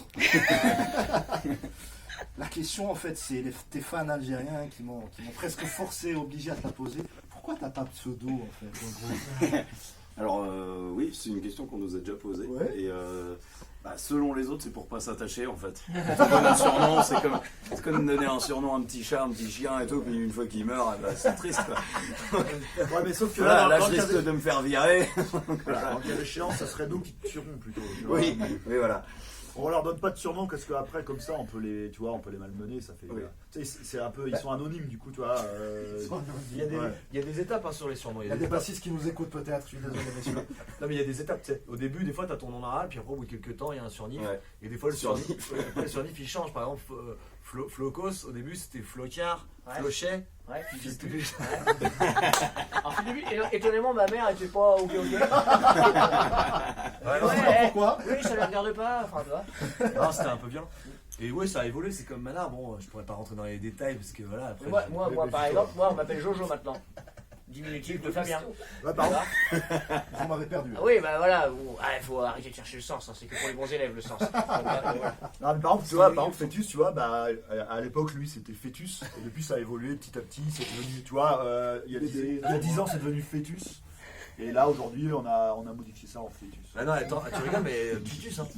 la question en fait c'est tes fans algériens qui m'ont presque forcé, obligé à te la poser. Pourquoi t'as pas de pseudo en fait en gros?
Alors, oui, c'est une question qu'on nous a déjà posée.
Ouais.
Et selon les autres, c'est pour pas s'attacher en fait. C'est comme un surnom, c'est comme donner un surnom à un petit chat, un petit chien et tout, puis une fois qu'il meurt, c'est triste quoi.
Ouais, mais sauf que
Là,
dans
je
le cas
risque
des-
de me faire virer.
voilà, en cas d'échéance, ça serait nous qui te tuerons plutôt. tu vois.
Oui, oui, voilà.
On leur donne pas de surnom parce qu'après comme ça on peut les malmener, ça fait.
Oui.
Tu sais, c'est un peu, ils sont anonymes du coup, tu vois.
Il y a des,
Ouais.
il y a des étapes hein, sur les surnoms.
Il y a des bassistes qui nous écoutent peut-être, je suis désolé messieurs.
Non mais il y a des étapes, tu sais. Au début, des fois, t'as ton nom normal, puis après, au bout de quelques temps, il y a un surnif.
Ouais.
Et des fois, le
Surnif.
surnif, il change. Par exemple, Flocos, au début, c'était Flocard,
Ouais.
Flochet.
Ouais, puis
Puis
c'était-
c'était-
Alors, au début, étonnamment, ma mère était pas ok.
Ouais, non,
Pourquoi?
Oui, ça ne regarde pas, enfin, tu vois.
non, c'était un peu violent. Et ouais, ça a évolué, c'est comme maintenant. Bon, je pourrais pas rentrer dans les détails parce que voilà. Après,
Moi, par exemple, moi, on m'appelle Jojo maintenant. Diminutif de Fabien.
Ouais, pardon.
Vous m'avez perdu.
Ah oui, bah voilà, il faut arrêter de chercher le sens, hein, c'est que pour les bons élèves le sens. Donc, voilà.
Non, mais par exemple, tu vois, par exemple, Fœtus, tu vois, bah, à l'époque, lui, c'était Fœtus, et depuis, ça a évolué petit à petit, c'est devenu, tu vois, il y a 10 ans, c'est devenu Fœtus, et là, aujourd'hui, on a modifié ça en Fœtus.
Bah non, attends, tu rigoles, mais Tutus, hein.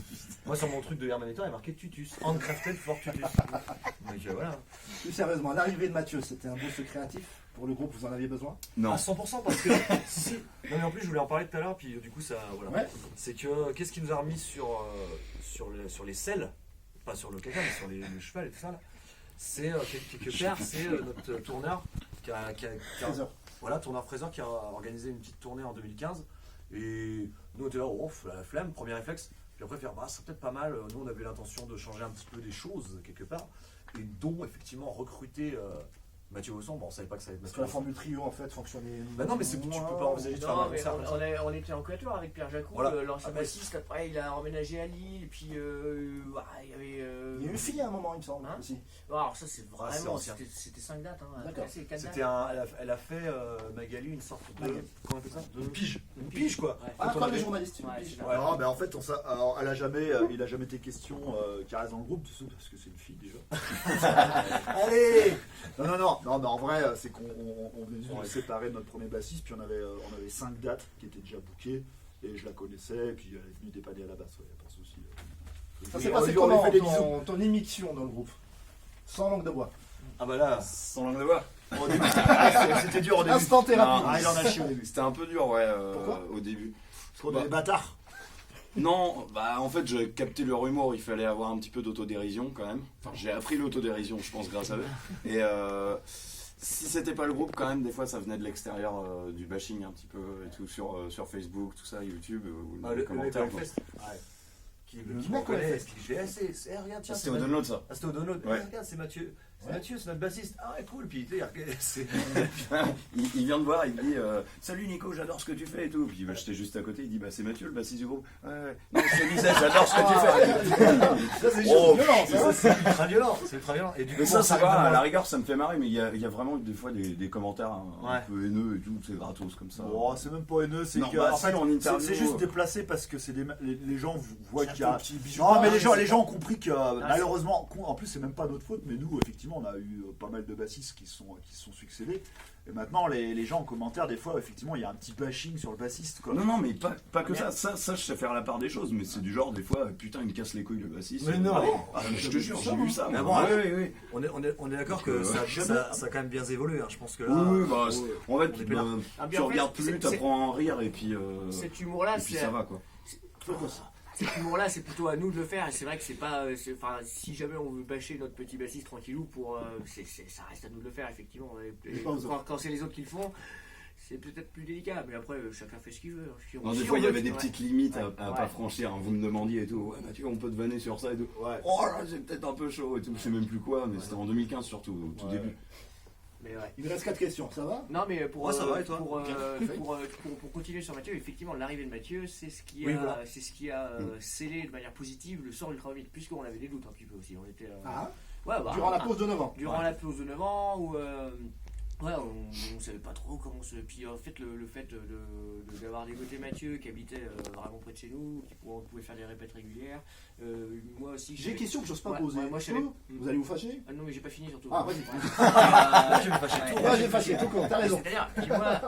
Moi, sur mon truc de Hermanator, il y a marqué Tutus. Handcrafted for Tutus. Donc voilà.
Plus sérieusement, l'arrivée de Mathieu, c'était un boost créatif pour le groupe, vous en aviez besoin?
Non.
À 100% parce que si. Non mais en plus je voulais en parler tout à l'heure puis du coup ça voilà.
Ouais.
C'est que qu'est-ce qui nous a remis sur les selles, pas sur le caca mais sur le cheval et tout ça là. C'est quelque part c'est notre tourneur qui a
13 heures.
voilà tourneur Fraser qui a organisé une petite tournée en 2015 et nous on était là la flemme premier réflexe puis après faire c'est peut-être pas mal nous on avait l'intention de changer un petit peu des choses quelque part et dont effectivement recruter Mathieu Osson, bon on savait pas que ça allait être
Parce que
Mathieu
la
Osson.
formule trio en fait fonctionnait.
Bah non mais c'est tu peux pas envisager de faire
Non,
un
mais
concert comme ça.
on était en quatuor avec Pierre Jacou,
Voilà.
l'ancien
Après,
bassiste, après il a emménagé à Lille, et puis il y avait.
Il y a eu une fille à un moment, il me semble
Hein
aussi.
Alors ça c'est
c'est
vraiment,
ancien.
c'était 5 dates, hein.
D'accord.
C'est 4
C'était
dates.
elle a fait Magali une sorte de
Magali.
comment on appelle ça de pige. Une pige quoi.
Ouais.
Ah,
Quand on
comme les
avait-
journalistes.
Ouais, c'est ça.
Ouais.
Non, mais en fait, alors, il a jamais été question qu'elle reste dans le groupe, parce que c'est une fille déjà. Allez non, mais en vrai, c'est qu'on venait de séparer notre premier bassiste, puis on avait 5 dates qui étaient déjà bookées, et je la connaissais, et puis elle est venue dépanner à la basse, ouais, y a pas de souci.
Ça
Et
s'est
on
passé
lui fait
comment
des bisous.
ton émission dans le groupe? Sans langue de bois.
Ah bah là, sans langue de bois.
Au début, c'était dur au début.
Instant thérapie.
Non.
Ah, il en a chié au début.
C'était un peu dur, ouais,
Pourquoi
au début.
Parce qu'on est des bâtards.
Non, bah en fait j'ai capté leur humour, il fallait avoir un petit peu d'autodérision quand même. Enfin, j'ai appris l'autodérision, je pense, grâce à eux. Et si c'était pas le groupe, quand même, des fois ça venait de l'extérieur du bashing un petit peu et tout sur Facebook, tout ça, YouTube, ou
Ah, le mec
commentaires.
au Fest. Qui
Le
me
mec au
connaît,
Fest.
puis je dis regarde tiens
C'était au download ça.
c'était au download.
Ouais.
Regarde c'est Mathieu. C'est Mathieu, c'est notre bassiste. Ah ouais cool puis tu sais c'est
il vient de voir, il me dit salut Nico, j'adore ce que tu fais et tout. Puis bah, j'étais juste à côté, il dit bah c'est Mathieu le bassiste du groupe. Ouais. Non c'est Lisette, j'adore ce que tu fais.
ça c'est
Oh,
violent ça c'est ultra violent, c'est ultra violent et du coup
Mais ça,
on
ça
s'arrive
va,
à
à la rigueur, ça me fait marrer, mais il y a vraiment des fois des commentaires un
Ouais.
peu haineux et tout, c'est gratos comme ça.
Bon, c'est même pas haineux, c'est
Non,
que
bah,
en
si,
fait,
en interview,
c'est juste déplacé parce que c'est les gens voient
C'est
qu'il y
un
a.
peu petit bijou.
Non, mais
Ah,
les gens ont compris que
c'est-
malheureusement, en plus, c'est même pas notre faute, mais nous, effectivement, on a eu pas mal de bassistes qui se sont succédés. Et maintenant, les gens en commentaire, des fois, effectivement, il y a un petit bashing sur le bassiste. Quoi.
Non, mais pas que ça. Ça, je sais faire la part des choses, mais c'est du genre, des fois, putain, il me casse les couilles le bassiste.
Mais non.
Ah, je te jure, j'ai vu ça.
Mais
moi.
bon,
oui.
on est d'accord que
Parce que,
ça a quand même bien évolué hein. Je pense que là
Oui, bah,
ouais.
en fait,
On est peinard.
Ah,
tu
bien, en fait,
regardes plus,
c'est-
t'apprends à rire, et puis
Cet humour-là,
ça va, quoi.
cet humour-là, c'est plutôt à nous de le faire. Et c'est vrai que c'est pas. Enfin, si jamais on veut bâcher notre petit bassiste tranquillou, ça reste à nous de le faire, effectivement. Et
pas aux autres.
quand c'est les autres qui le font, c'est peut-être plus délicat. Mais après, chacun fait ce qu'il veut.
Non, des
Si
fois,
on
il y
veut,
avait des
ouais.
petites limites à
Ouais.
pas franchir. Vous me demandiez et tout. Ouais, Mathieu, on peut te vanner sur ça et tout.
Ouais.
Oh là, c'est peut-être un peu chaud et tout. Je sais même plus quoi, mais c'était en 2015 surtout, au tout
Ouais.
début.
Mais ouais.
Il me reste 4 questions, ça va?
Non, mais pour,
Ouais, ça va, et toi
pour continuer sur Mathieu, effectivement, l'arrivée de Mathieu, c'est ce qui
Oui,
a,
voilà.
c'est ce qui a scellé de manière positive le sort d'Ultra 8, puisqu'on avait des doutes un petit peu aussi. On était,
Ah,
ouais, bah,
durant la pause de 9 ans.
Durant la pause de 9 ans, où ouais, on savait pas trop comment se. Puis en fait, le fait d'avoir dégoté Mathieu qui habitait vraiment près de chez nous, on pouvait faire des répètes régulières. Moi aussi.
J'ai une question que j'ose pas
Ouais,
poser.
ouais, moi, je savais-
Vous allez vous fâcher?
Ah non, mais j'ai pas fini surtout.
Ah, vas-y.
Je vais me fâcher tout.
Moi, j'ai fâché, tout court, t'as raison.
C'est-à-dire, puis moi,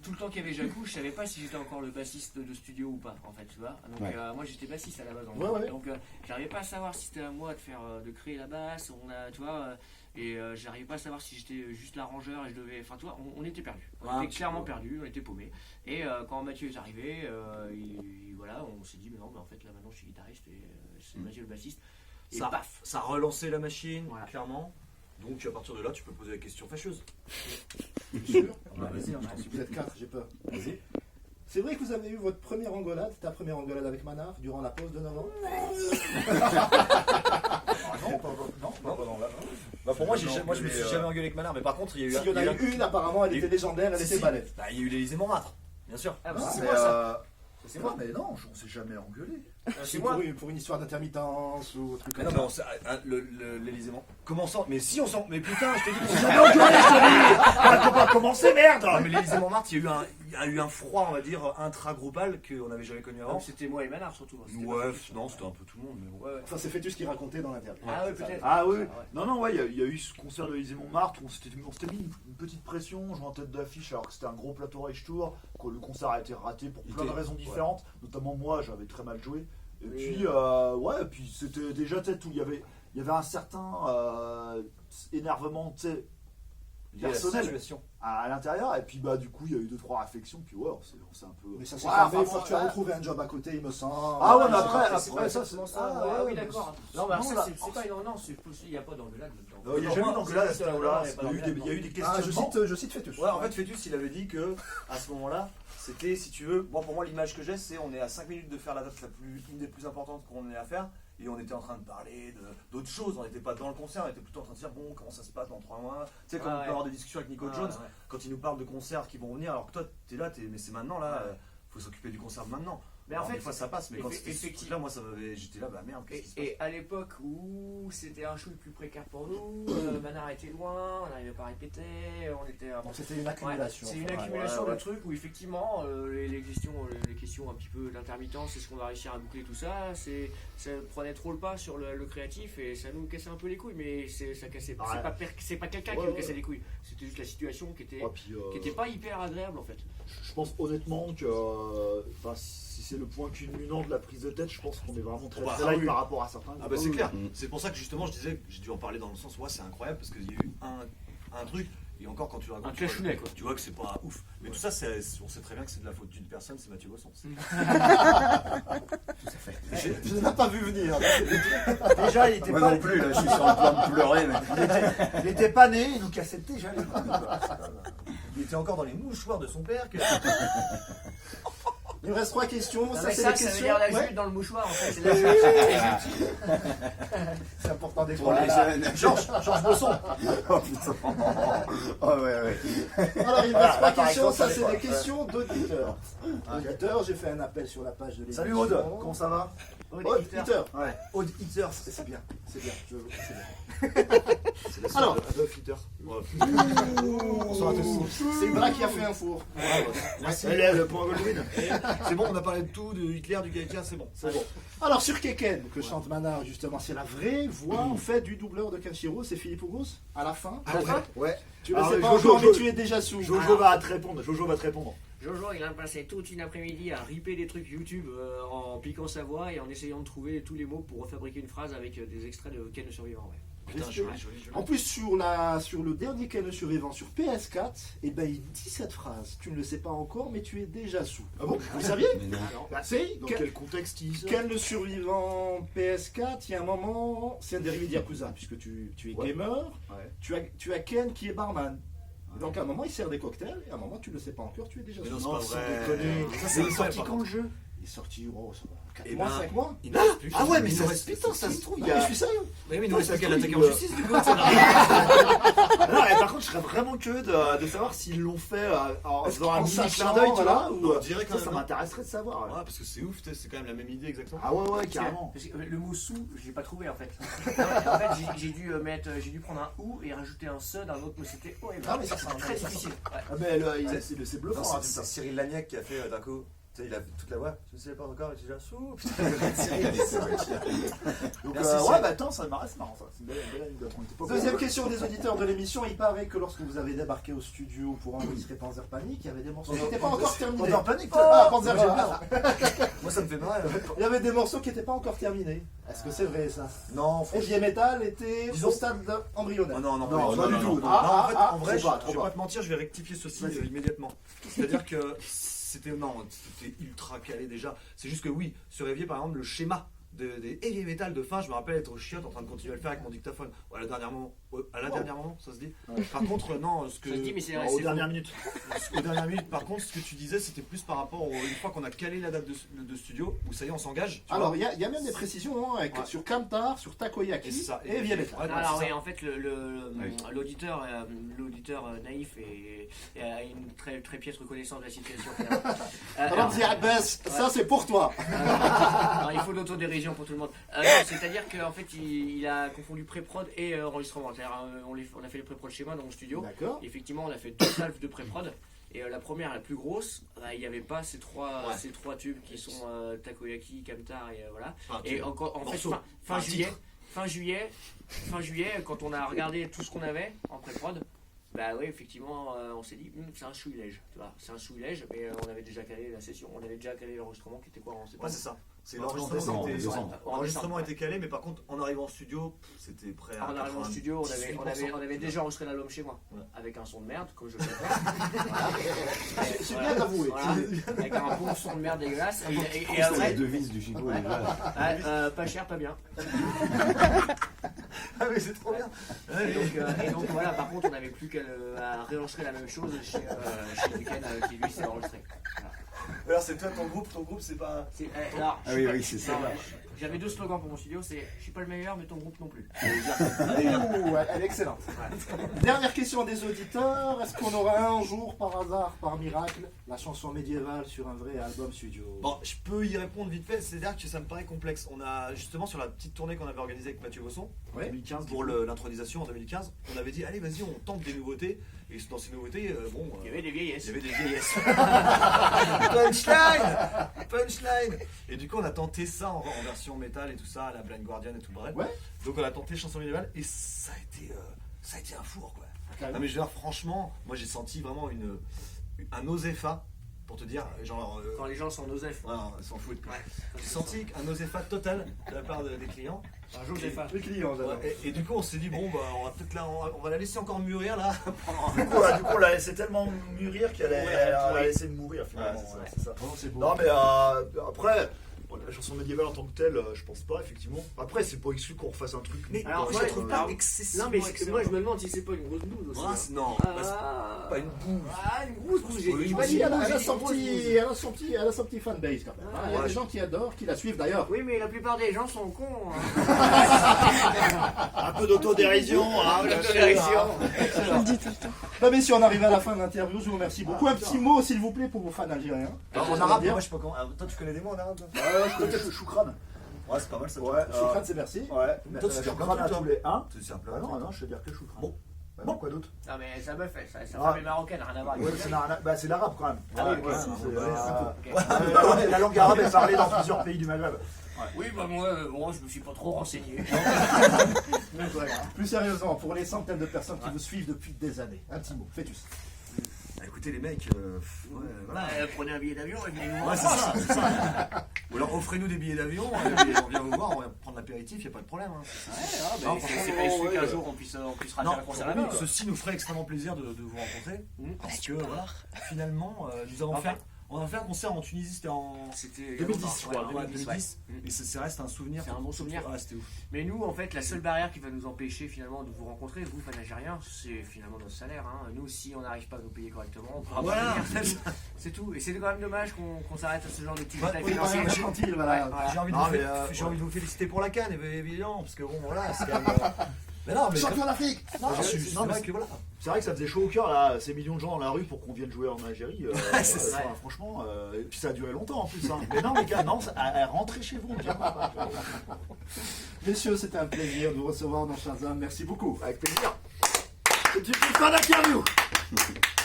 tout le temps qu'il y avait Jacou, je savais pas si j'étais encore le bassiste de studio ou pas, en fait, tu vois. Donc,
Ouais.
moi, j'étais bassiste à la base.
Ouais.
Donc, j'arrivais pas à savoir si c'était à moi de créer la basse. Tu vois, et j'arrivais pas à savoir si j'étais juste l'arrangeur et je devais. Enfin, tu vois, on était perdus. On
Ouais,
était clairement perdus, on était paumés. Et quand Mathieu est arrivé, voilà, on s'est dit, mais non, mais en fait, là maintenant, je suis guitariste et c'est Mathieu le bassiste. Et
Ça,
paf!
ça a relancé la machine,
Voilà.
clairement. Donc à partir de là, tu peux poser la question fâcheuse.
Sûr?
Bah, vas-y, hein, je t'en
Si
supplie.
vous êtes 4, j'ai peur.
Vas-y.
C'est vrai que vous avez eu votre première engueulade, ta première engueulade avec Manar, durant la pause de 9 ans?
Non, pas dans la.
Bah pour moi, je me suis
mais,
jamais engueulé avec Manard, mais par contre, il y a eu
S'il y en a eu une, apparemment, elle était légendaire, elle
Si,
était
si.
balèze.
Bah, il y a eu l'Élysée Montmartre, bien sûr.
Ah, bah,
Non,
c'est
Mais,
moi ça!
c'est moi, mais non, on s'est jamais engueulé.
C'est moi!
Pour une histoire d'intermittence ou un truc
Mais
comme
non,
ça.
mais l'Élysée Montmartre. Comment ça? Mais si on s'en. Mais putain, je te dis qu'on s'est
Jamais engueulé, je te dis. On va commencer, merde.
Non, mais l'Élysée Montmartre, il y a eu un froid, on va dire, intragroupal qu'on n'avait jamais connu
Ah,
avant.
c'était moi et Manard surtout. C'était
Ouais,
pas Félix.
non, c'était un peu tout le monde, mais bon.
Ouais, ouais.
Ça, c'est Fétus qui racontait dans l'interview.
Ah ouais,
C'est ça.
peut-être.
Ah oui,
Ouais.
non, non, ouais, il y a eu ce concert de l'Élysée Montmartre où on s'était mis une petite pression, on jouait en tête d'affiche alors que c'était un gros plateau Rage Tour, que le concert a été raté pour plein de raisons différentes, notamment moi j'avais très mal joué. Et
Oui.
puis, ouais, puis c'était déjà peut-être où il y avait un certain énervement, tu sais,
Lié à la
personnel
situation.
à l'intérieur, et puis bah du coup il y a eu 2-3 réflexions, puis ouais, on s'est un peu.
Mais ça s'est
Ouais,
calmé
enfin,
une fois que tu as
ouais.
retrouvé un job à côté, il me semble.
Ah ouais, mais
Ah,
après
c'est
ça,
pas
c'est.
exactement ça.
Ah,
Ah
ouais,
oui,
mais
d'accord.
c'est-
Non, mais
non,
ça,
là,
c'est pas. Non, il n'y a pas d'engueulade là-dedans.
Il n'y a jamais eu d'engueulade à ce niveau-là,
C'est pas
il y a eu des
Ah,
questions.
je cite Fétus.
Ouais, en fait, Fétus, il avait dit que à ce moment-là, c'était, si tu veux, moi pour moi, l'image que j'ai, c'est on est à 5 minutes de faire la date une des plus importantes qu'on ait à faire, et on était en train de parler d'autres choses, on n'était pas dans le concert, on était plutôt en train de dire bon, comment ça se passe dans 3 mois. Tu sais, quand
Ah,
on
ouais.
peut avoir des discussions avec Nico
Ah,
Jones,
ouais.
quand il nous parle de concerts qui vont venir, alors que toi, t'es là, mais c'est maintenant là, faut s'occuper du concert de maintenant.
Mais en
Alors,
fait,
des fois ça passe, mais quand c'était ce
effectivement.
truc-là, moi, j'étais là, bah merde, qu'est-ce qui se passe?
Et à l'époque où c'était un chouille plus précaire pour nous, Manard était loin, on n'arrivait pas à répéter, on était.
Donc c'était une
Ouais,
accumulation.
c'est une
Ouais,
accumulation
ouais, ouais.
de trucs où effectivement les questions un petit peu d'intermittence, est-ce qu'on va réussir à boucler tout ça, ça prenait trop le pas sur le créatif et ça nous cassait un peu les couilles, mais ça cassait.
Ouais.
C'est pas quelqu'un qui
Ouais,
nous
ouais.
cassait les couilles, c'était juste la situation qui était
Ouais, puis,
pas hyper agréable en fait.
je pense honnêtement que enfin, si c'est le point culminant de la prise de tête, je pense qu'on est vraiment très
Bah,
très
ah
light
oui.
par rapport à certains.
Ah bah c'est
groupes.
clair,
Mm.
c'est pour ça que justement je disais que j'ai dû en parler dans le sens, ouais c'est incroyable parce qu'il y a eu un truc, et encore quand tu le racontes,
Un clashounet, quoi.
tu vois que c'est pas ouf. Mais tout ça, on sait très bien que c'est de la faute d'une personne, c'est Mathieu Bosson.
Je ne l'ai pas vu venir.
Déjà, il était
Moi
pas,
non plus, là, je suis sur le point de pleurer, mais.
il était pas né, il nous cassait déjà les couilles.
Il était encore dans les mouchoirs de son père.
Il me reste 3 questions.
Ah,
Ça,
mais
c'est
ça
des
veut
questions.
dire la
Ouais.
jute dans le mouchoir en fait. C'est la jute.
C'est important
Pour
d'expliquer.
les jeunes.
Georges Bosson.
Oh putain. Oh ouais, ouais.
Alors, il me reste 3
par
questions.
exemple,
Ça,
ça
c'est
dépend.
des questions d'auditeurs. Auditeurs, j'ai fait un appel sur la page de l'émission.
Salut Aude, comment ça va?
Auditeur.
Ouais.
Aude Hitters.
C'est bien, c'est bien. C'est bien.
C'est la
Alors.
sœur d'Adolf Hitler.
Bonsoir à tous. C'est Ibra qui a fait un four.
Merci.
Élève le point Goldwyn.
C'est bon, on a parlé de tout, de Hitler, du Gaëtien, c'est bon. C'est bon.
Alors, sur Keken, que chante Manard, justement, c'est la vraie voix, en fait, du doubleur de Kenshiro, c'est Philippe Ougos, à la fin.
À la fin
Ouais.
Tu le
Alors,
sais pas
Jojo,
encore, mais
Jojo.
tu es déjà sous.
Jojo va te répondre. Jojo va te répondre.
Jojo, il a passé toute une après-midi à ripper des trucs YouTube en piquant sa voix et en essayant de trouver tous les mots pour refabriquer une phrase avec des extraits de Ken le survivant. Ouais.
Putain,
Est-ce
joli,
que-
joli, joli.
En plus, sur le dernier Ken le survivant sur PS4, eh ben, il dit cette phrase. Tu ne le sais pas encore, mais tu es déjà sous.
Ah bon?
Vous saviez?
Mais non.
Alors,
Bah, c'est
Dans
Ken-
quel contexte il dit ça?
Ken le survivant PS4, il y a un moment, c'est un dérivé de Yakuza, puisque tu es
Ouais.
gamer,
Ouais.
tu as Ken qui est barman. Donc à un moment, il sert des cocktails, et à un moment, tu ne le sais pas encore, tu es déjà
Mais
sous.
non, c'est
Non,
pas
sans
vrai.
déconner.
Ça,
Mais
c'est
il est
vrai,
sorti
par
quand
contre.
le jeu?
Il est sorti, 4
Eh
mois,
ben,
5 mois.
Il nous reste plus.
Ah ouais, mais
il
ça
nous reste
putain, ça se trouve, il y
Non, mais
a.
je suis sérieux.
Mais il nous reste
Putain,
qu'à
ça se
l'attaquer
trouve,
en justice du coup. ça n'arrive.
Non, mais par contre, je serais vraiment curieux de savoir s'ils l'ont fait en
Est-ce
faisant un
qu'en
mini clin
sachant,
d'œil, tu
voilà,
vois,
on
ou
dirait quand
ça
même.
m'intéresserait de savoir.
Ouais, parce que c'est ouf, c'est quand même la même idée exactement.
Ah ouais, carrément.
Parce que le mot sous, je l'ai pas trouvé en fait. En fait, j'ai dû prendre un ou et rajouter un se dans l'autre, mais c'était horrible.
Ah, mais ça, c'est
très difficile. Ouais.
Ah, mais c'est bluffant,
Non,
hein,
c'est
ça.
Cyril Lagnac qui a fait d'un coup. Tu sais, il a toute la voix. Je ne sais pas encore, il est déjà sous.
Donc,
Merci,
ouais,
Cyril.
bah attends, ça me reste marrant ça. C'est une belle anecdote. On était pas au
Deuxième
courant.
question des auditeurs de l'émission. Il paraît que lorsque vous avez débarqué au studio pour enregistrer Panzer Panic, il y avait des morceaux qui n'étaient pas encore terminés.
Panzer Panic,
Ah, Panzer
Moi, j'aime
Panic.
Moi, ça me fait marrer.
Il y avait des morceaux qui n'étaient pas encore terminés. Est-ce que c'est vrai ça?
Non,
Heavy Metal était
Disons-
au stade embryonnaire.
Oh non, non,
Non,
pas
pas du tout, non.
Ah,
en fait,
ah,
en vrai,
trop bas,
je
trop
vais
bas.
pas te mentir, je vais rectifier ceci immédiatement. C'est-à-dire que c'était ultra calé déjà. C'est juste que oui, sur Évier, par exemple, le schéma des heavy metal de fin, je me rappelle être au chiotte en train de continuer à le faire avec mon dictaphone. Ouais, à la dernière moment, ça se dit. Par contre, non, ce que
Ça se dit, mais c'est
Aux dernières minutes.
aux dernières minutes, par contre, ce que tu disais, c'était plus par rapport une fois qu'on a calé la date de studio, où ça y est, on s'engage. tu
Alors,
vois.
il y a même des précisions avec,
Ouais.
sur Kamtar, sur Takoyaki
Et c'est ça.
et Heavy Metal.
Ouais, bah,
Alors
c'est
oui,
ça.
en fait, l'auditeur naïf et a une très piètre connaissance de la situation.
Alors, dis, Abbas, ça c'est pour toi.
Alors, il faut de l'autodérision pour tout le monde. Non, c'est-à-dire qu'en fait, il a confondu pré-prod et enregistrement. C'est-à-dire, on a fait le pré-prod chez moi dans mon studio.
D'accord.
Effectivement, on a fait 2 salves de pré-prod. Et la première, la plus grosse, il n'y avait pas ces trois tubes qui sont Takoyaki, Kamtar et voilà.
Enfin,
Et en fait,
morceau.
fin
Un
juillet, quand on a regardé tout ce qu'on avait en pré-prod, bah oui, effectivement, on s'est dit, c'est un chouillage, tu vois, c'est un chouillage, mais on avait déjà calé la session, on avait déjà calé l'enregistrement qui était quoi, on sait pas.
Ouais, c'est ça. C'est
En
l'enregistrement.
décembre.
L'enregistrement était calé, mais par contre, en arrivant au studio, c'était prêt à.
En arrivant au studio, on avait déjà enregistré l'album chez moi,
Ouais.
avec un son de merde, comme je le fais.
C'est bien d'avouer.
Voilà, avec un bon son de merde dégueulasse. Et
C'est la
après,
devise du Chico déjà.
pas cher, pas bien.
Ah, mais c'est trop bien.
Et donc voilà, par contre, on n'avait plus qu'à réenregistrer la même chose chez Duquesne qui lui s'est enregistré. Voilà.
Alors, c'est toi ton groupe c'est pas.
Alors,
Ah oui, oui, c'est ça.
j'avais 2 slogans pour mon studio, c'est je suis pas le meilleur, mais ton groupe non plus.
Ouh, elle est excellente. Dernière question des auditeurs. Est-ce qu'on aura un jour, par hasard, par miracle, la chanson médiévale sur un vrai album studio?
Bon, je peux y répondre vite fait, c'est-à-dire que ça me paraît complexe. On a justement sur la petite tournée qu'on avait organisée avec Mathieu Bosson, en
Ouais.
2015, pour l'intronisation en 2015, on avait dit allez, vas-y, on tente des nouveautés. Et dans ces nouveautés,
Il y avait des vieillesses.
il y avait des vieillesses. Punchline. Et du coup, on a tenté ça en version métal et tout ça, à la Blind Guardian et tout le bref.
Ouais.
Donc, on a tenté chanson médiévale et ça a été un four, quoi. Non, mais je veux dire, franchement, moi j'ai senti vraiment un osefa, pour te dire, genre.
Quand les gens sont Nosef.
Ouais, ils s'en foutent. J'ai senti un osefa total de la part des clients.
Un Josepha.
Le client, j'adore.
Et du coup, on s'est dit, bon, bah, on va peut-être là, on va la laisser encore mûrir là.
Du coup, on l'a laissé tellement mûrir qu'elle a laissé mourir finalement.
Ouais, c'est ça.
Ouais, c'est ça.
Oh, c'est beau.
Non, mais après, bon, la chanson médiévale en tant que telle, je pense pas, effectivement. Après, c'est pas exclu qu'on refasse un truc.
Mais
Alors,
je
ouais,
trouve
alors-
pas excessivement.
Non, mais
excellent.
moi je me demande si c'est pas une grosse bouse aussi.
Ah,
hein.
non,
Pas
une bouse.
Ah, une grosse bouse.
Oui,
J'ai pas dit
Elle
bouse,
a
j'ai dit
son
grosse
petit,
bouse.
elle a son petit fanbase quand même. Il y a
Ouais,
des gens qui adorent, qui la suivent d'ailleurs.
Oui, mais la plupart des gens sont cons. hein.
Un peu d'autodérision. Hein, bien sûr.
Non, mais si on arrive à la fin de l'interview, je vous remercie beaucoup. Un petit mot, s'il vous plaît, pour vos fans algériens.
Alors, en
Ça va
arabe,
bien.
moi je sais pas comment. Toi, tu connais des mots en arabe toi
Je connais Choukran.
Ouais, c'est pas mal ça.
Ouais,
Choukran, c'est merci.
Ouais,
Toi, tu sais
Choukran
plein
à
de trucs,
tous les 1.
C'est simple.
Ah non, je sais dire que Choukran.
Bon.
Bah non, quoi d'autre?
Non, mais ça me fait. Sa
Ah.
femme est marocaine, rien à voir.
Ouais, c'est l'arabe quand même.
Ah oui,
Ouais,
ok.
c'est, la langue arabe est parlée dans plusieurs pays du Maghreb.
Oui, bah moi, je me suis pas trop renseigné.
Donc, voilà. Plus sérieusement, pour les centaines de personnes qui vous suivent depuis des années, un petit mot, Fœtus.
Bah, écoutez les mecs, ouais, voilà.
Prenez un billet d'avion et venez nous
Ouais,
voir.
c'est ça. Ou alors offrez-nous des billets d'avion, et on vient vous voir, on va prendre l'apéritif, y a pas de problème. Hein.
Non, c'est pas exclu qu'un jour on puisse rater
Non,
un concert là-bas. ceci
ceci nous ferait extrêmement plaisir de vous rencontrer. Parce que voilà, finalement, nous avons fait. On a fait un concert en Tunisie,
C'était
2010, je crois,
ouais,
2010.
ouais.
Et ça reste un souvenir.
C'est un bon souvenir.
Ouais, c'était ouf.
Mais nous, en fait, la seule barrière qui va nous empêcher finalement de vous rencontrer, vous, fans algériens, c'est finalement notre salaire. Hein. Nous, si on n'arrive pas à nous payer correctement, on pourra
Voilà.
pas venir. C'est tout. Et c'est quand même dommage qu'on s'arrête à ce genre de petits
Ouais,
détails
oui,
financiers.
Ouais, gentil, voilà.
Ouais, voilà.
J'ai envie,
Non, mais,
j'ai envie de vous féliciter pour la canne, évidemment, parce que bon, voilà, c'est quand même. Mais non, mais.
Champion d'Afrique.
Non,
Ouais,
c'est
non,
vrai
mais-
que voilà.
C'est vrai que ça faisait chaud au cœur, là, ces millions de gens dans la rue pour qu'on vienne jouer en Algérie.
C'est ça.
Enfin, franchement, et puis ça a duré longtemps en plus. Hein. Mais non, les gars, non, rentrez chez vous. Bien.
Messieurs, c'était un plaisir de vous recevoir dans Shazam. Merci beaucoup.
Avec plaisir. C'est une fin d'interview.